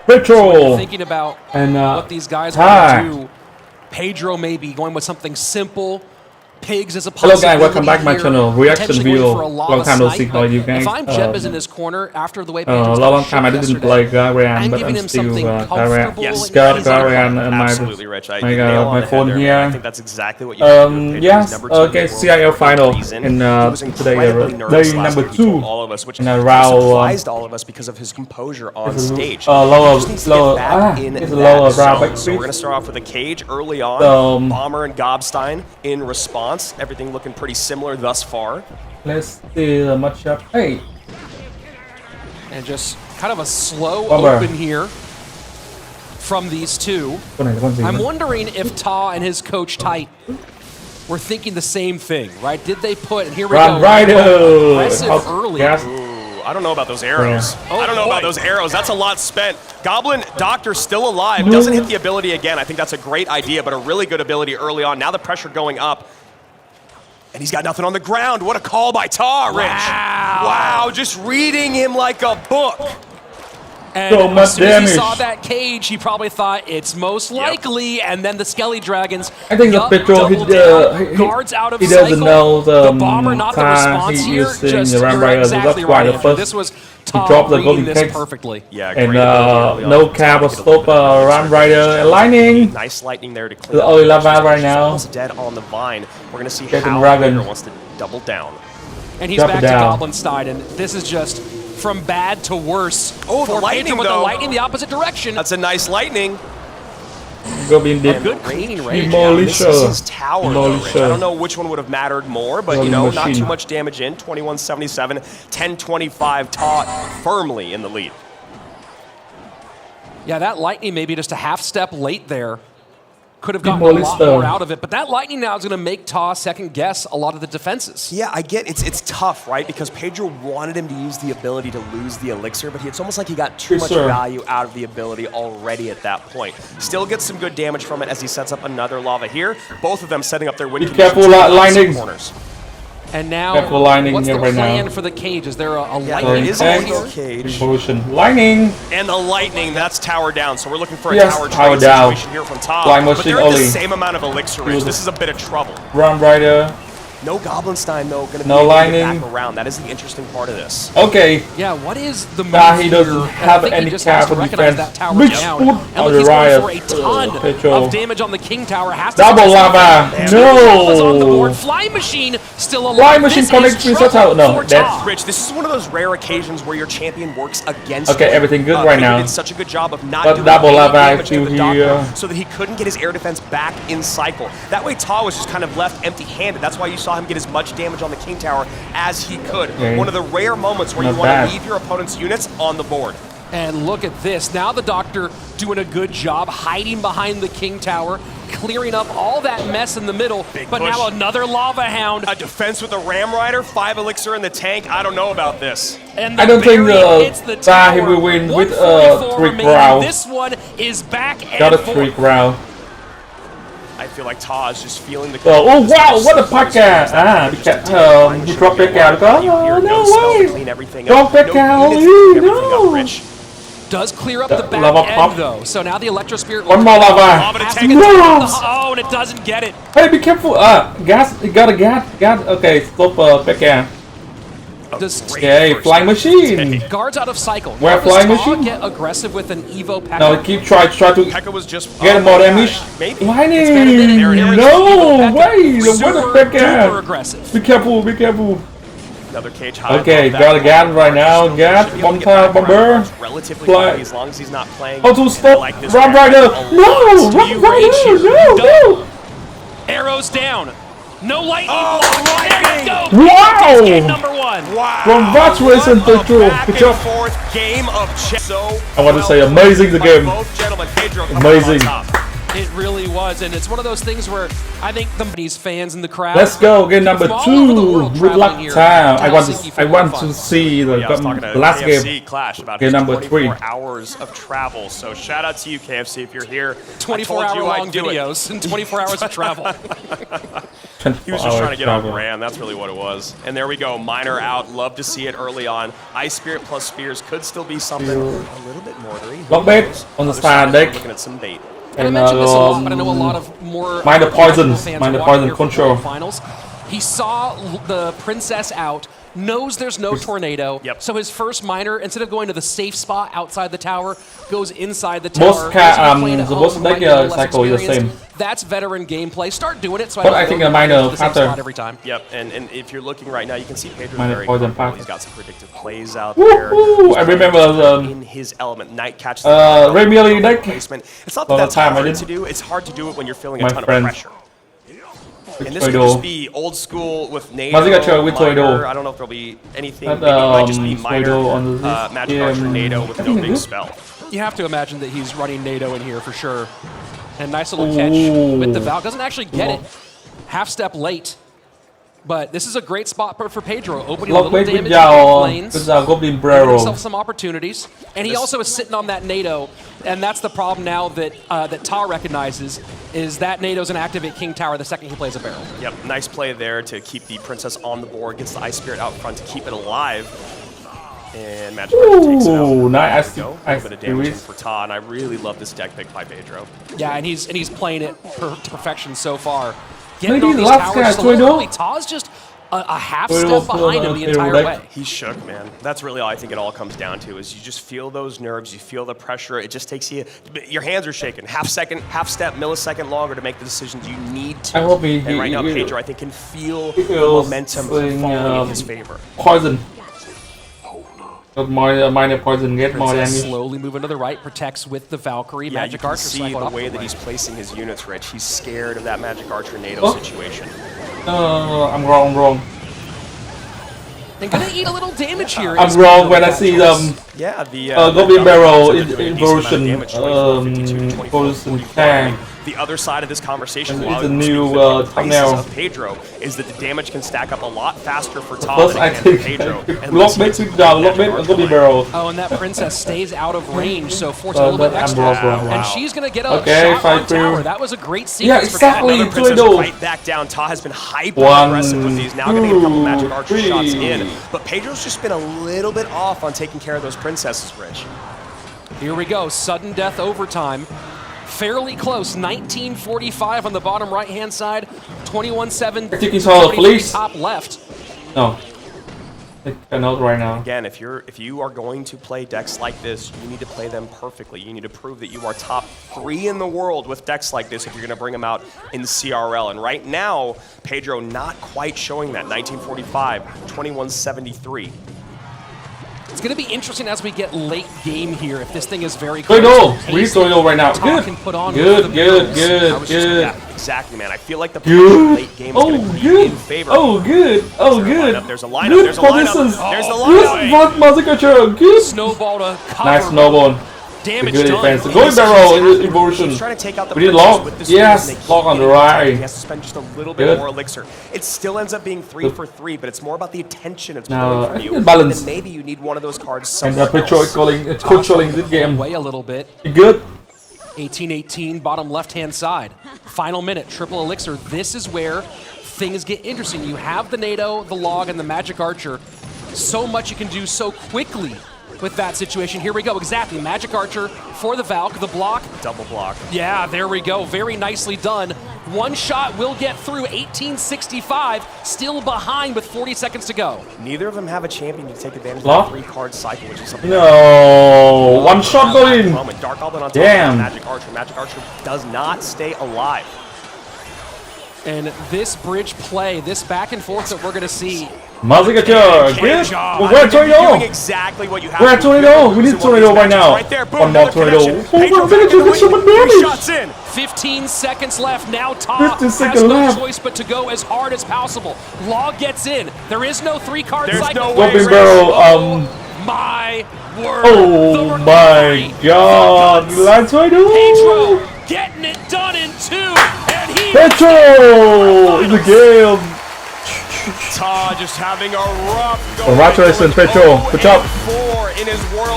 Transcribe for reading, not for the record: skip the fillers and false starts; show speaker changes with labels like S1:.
S1: Pedro.
S2: Thinking about
S1: and
S2: what these guys want to do, Pedro may be going with something simple. Pigs as a
S1: hello guys, welcome back to my channel. Reaction video. Long time no see how you guys.
S2: If I'm Jeb's in his corner after the way
S1: Pedro's long time I didn't play Garian, but I'm still Garian. Yes, Garian and
S3: absolutely, Rich.
S1: my phone here.
S3: I think that's exactly what you
S1: yes, okay, CIL final in today, day number 2
S3: all of us, which
S1: in a round.
S3: surprised all of us because of his composure on stage.
S1: Lower
S3: round.
S1: So
S3: we're gonna start off with a cage early on. Bomber and Gobstein in response. Everything looking pretty similar thus far.
S1: Let's see the matchup. Hey.
S2: And just kind of a slow open here from these two. I'm wondering if Ta and his coach Tight were thinking the same thing, right? Did they put, and here we go, aggressive early.
S3: I don't know about those arrows. I don't know about those arrows. That's a lot spent. Goblin Doctor still alive. Doesn't hit the ability again. I think that's a great idea, but a really good ability early on. Now the pressure going up. And he's got nothing on the ground. What a call by Ta, Rich. Wow, just reading him like a book.
S2: And so as soon as he saw that cage, he probably thought it's most likely, and then the Skelly Dragons.
S1: I think the Pedro,
S2: guards out of
S1: he doesn't
S2: cycle.
S1: know the
S2: Bomber, not the response here.
S1: Just exactly right.
S2: This was Ta reading this perfectly.
S3: Yeah,
S1: and no cap or slope, Ram Rider and lightning.
S3: Nice lightning there to clear.
S1: The only lava right now.
S3: Dead on the vine. We're gonna see
S1: how
S3: Pedro wants to double down.
S2: And he's back to Goblin side, and this is just from bad to worse.
S3: Oh, the lightning,
S2: with the lightning the opposite direction.
S3: That's a nice lightning.
S1: Go be deep.
S2: Good cleaning range.
S3: This is his tower, though, Rich. I don't know which one would have mattered more, but you know, not too much damage in. 2177, 1025, Ta firmly in the lead.
S2: Yeah, that lightning maybe just a half step late there. Could have gotten a lot more out of it, but that lightning now is going to make Ta second guess a lot of the defenses.
S3: Yeah, I get it's tough, right? Because Pedro wanted him to use the ability to lose the elixir, but it's almost like he got too much value out of the ability already at that point. Still gets some good damage from it as he sets up another lava here. Both of them setting up their win conditions in the corners.
S2: And now, what's the plan for the cage? Is there a lightning
S3: cage?
S1: Lightning!
S3: And the lightning, that's tower down. So we're looking for a tower trade situation here from Ta. But they're at the same amount of elixir range. This is a bit of trouble.
S1: Ram Rider.
S3: No Goblinstein, though, going to be
S1: lightning.
S3: Back around. That is the interesting part of this.
S1: Okay.
S2: Yeah, what is the move
S1: he doesn't have any cap on defense.
S2: That tower down. And look, he's going for a ton of damage on the King Tower. Has to
S1: double lava. No.
S2: On the board. Flying Machine still alive.
S1: Flying Machine connects to tower. No, that's
S3: Rich. This is one of those rare occasions where your champion works against.
S1: Okay, everything good right now.
S3: He did such a good job of not doing
S1: double lava
S3: damage to the doctor, so that he couldn't get his air defense back in cycle. That way, Ta was just kind of left empty-handed. That's why you saw him get as much damage on the King Tower as he could. One of the rare moments where you want to leave your opponent's units on the board.
S2: And look at this. Now the Doctor doing a good job hiding behind the King Tower, clearing up all that mess in the middle. But now another Lava Hound.
S3: A defense with a Ram Rider, 5 elixir in the tank. I don't know about this.
S2: And
S1: I don't think he will win with a 3 round.
S2: This one is back and
S1: got a 3 round.
S3: I feel like Ta is just feeling the.
S1: Oh wow! What a podcast! He dropped back out. Oh no way! Drop back out! No.
S2: Does clear up the back end though. So now the Electro Spirit.
S1: One more lava.
S2: Oh, and it doesn't get it.
S1: Hey, be careful! Gas! You got a gas! Okay, stop. Back out. Okay, Flying Machine.
S2: Guards out of cycle.
S1: Where Flying Machine?
S2: Get aggressive with an Evo P.E.K.K.A.
S1: No, try to
S3: P.E.K.K.A. was just
S1: get more damage. Lightning! No way! What the P.E.K.K.A.
S2: aggressive.
S1: Be careful! Be careful!
S3: Another cage high.
S1: Okay, got a gas right now. Gas, one time bomber.
S3: Relatively as long as he's not playing.
S1: Oh, to stop! Ram Rider! No! Ram Rider! No!
S2: Arrows down. No lightning.
S3: Oh,
S2: lightning!
S1: Wow!
S2: Game number 1.
S3: Wow!
S1: Congratulations, Pedro. Good job.
S3: Game of
S1: I want to say amazing the game. Amazing.
S2: It really was, and it's one of those things where I think these fans in the crowd.
S1: Let's go, game number 2. Good luck time. I want to see the last game.
S3: Clash about
S1: game number 3.
S3: Hours of travel. So shout out to you, KFC, if you're here.
S2: 24-hour long videos and 24 hours of travel.
S3: He was just trying to get on brand. That's really what it was. And there we go. Miner out. Love to see it early on. Ice Spirit plus Spears could still be something a little bit mortary.
S1: Lock bait on the stand deck.
S3: Looking at some bait.
S2: And I mentioned this a lot, but I know a lot of more
S1: Mind the poison. Mind the poison control.
S2: Finals. He saw the princess out, knows there's no tornado, so his first miner, instead of going to the safe spot outside the tower, goes inside the tower.
S1: The most deck cycle is the same.
S2: That's veteran gameplay. Start doing it. So
S1: but I think a miner after
S2: every time.
S3: Yep, and if you're looking right now, you can see Pedro's
S1: miner
S3: very
S1: comfortable.
S3: He's got some predictive plays out there.
S1: I remember
S3: in his element, Knight catches
S1: Remy deck.
S3: Placement. It's not that that's hard to do. It's hard to do it when you're feeling a ton of pressure. And this could just be old school with NATO, Miner. I don't know if there'll be anything. Maybe it might just be Miner, Magic Archer, NATO with no big spell.
S2: You have to imagine that he's running NATO in here for sure. And nice little catch with the Valk. Doesn't actually get it. Half step late. But this is a great spot for Pedro, opening a little damage in the lanes, giving himself some opportunities. And he also is sitting on that NATO, and that's the problem now that that Ta recognizes, is that NATO's an activate King Tower the second he plays a barrel.
S3: Yep, nice play there to keep the Princess on the board, gets the Ice Spirit out front to keep it alive. And Magic Archer takes it out.
S1: Nice.
S3: A little bit of damage for Ta, and I really love this deck pick by Pedro.
S2: Yeah, and he's playing it to perfection so far. Getting on these towers slowly. Ta's just a half step behind him the entire way.
S3: He's shook, man. That's really all I think it all comes down to, is you just feel those nerves, you feel the pressure. It just takes you, your hands are shaking. Half step, millisecond longer to make the decisions you need to. And right now, Pedro, I think, can feel the momentum falling in his favor.
S1: Poison. Minor poison, get more damage.
S2: Slowly moving to the right, protects with the Valkyrie.
S3: Yeah,
S2: Magic
S3: you
S2: Archer.
S3: can see the way that he's placing his units, Rich. He's scared of that Magic Archer NATO situation.
S1: I'm wrong.
S2: They're gonna eat a little damage here.
S1: I'm wrong when I see them.
S3: Yeah, the
S1: Goblin Barrel inversion tank.
S3: The other side of this conversation,
S1: it's a new thumbnail.
S3: Pedro, is that the damage can stack up a lot faster for Tali
S1: Plus, I think
S3: Pedro.
S1: Lock bait with Goblin Barrel.
S2: Oh, and that princess stays out of range, so forces a little bit extra. And she's gonna get a shot on tower. That was a great sequence.
S1: Yeah, exactly.
S3: For Princess right back down. Ta has been hyper aggressive with these. Now gonna get a couple Magic Archer shots in, but Pedro's just been a little bit off on taking care of those princesses, Rich.
S2: Here we go, sudden death overtime. Fairly close, 1945 on the bottom right-hand side, 21-7,
S1: I think he saw the police.
S2: Top left.
S1: No. I know right now.
S3: Again, if you are going to play decks like this, you need to play them perfectly. You need to prove that you are top 3 in the world with decks like this if you're going to bring them out in CRL. And right now, Pedro not quite showing that. 1945, 2173.
S2: It's going to be interesting as we get late game here if this thing is very close.
S1: We're Toido right now. Good.
S3: Exactly, man. I feel like the late game is going to be in favor.
S1: There's
S3: a lineup. There's a
S1: lineup. Good.
S2: Snowball to cover.
S1: Nice snowball.
S2: Damage
S1: good
S2: done.
S1: defense. Going barrel inversion.
S3: Trying to take out the
S1: we did lock. Yes, lock on the right.
S3: He has to spend just a little bit more elixir. It still ends up being 3 for 3, but it's more about the attention it's pulling from you.
S1: Balance.
S3: And maybe you need one of those cards.
S1: And Pedro controlling the game.
S2: Away a little bit.
S1: Good.
S2: 18-18, bottom left-hand side. Final minute, triple elixir. This is where things get interesting. You have the NATO, the log, and the Magic Archer. So much you can do so quickly with that situation. Here we go, exactly. Magic Archer for the Valk, the block.
S3: Double block.
S2: Yeah, there we go. Very nicely done. One shot will get through. 1865, still behind with 40 seconds to go.
S3: Neither of them have a champion to take advantage of that 3-card cycle, which is something.
S1: No, one shot going.
S3: Dark Goblin on top of Magic Archer. Magic Archer does not stay alive.
S2: And this bridge play, this back and forth that we're going to see.
S1: Magic Archer, good. We're at Tornado.
S3: Exactly what you have.
S1: We're at Tornado. We need Tornado right now.
S3: Right there, boom,
S1: one more Tornado.
S3: Shots in.
S2: 15 seconds left. Now Ta has no choice but to go as hard as possible. Log gets in. There is no 3-card cycle.
S1: Goblin Barrel.
S2: My word.
S1: Oh my God. Let's
S2: Pedro getting it done in 2. And he
S1: Pedro in the game.
S3: Ta just having a rough go.
S1: Congratulations, Pedro. Good job.
S3: 4 in his world.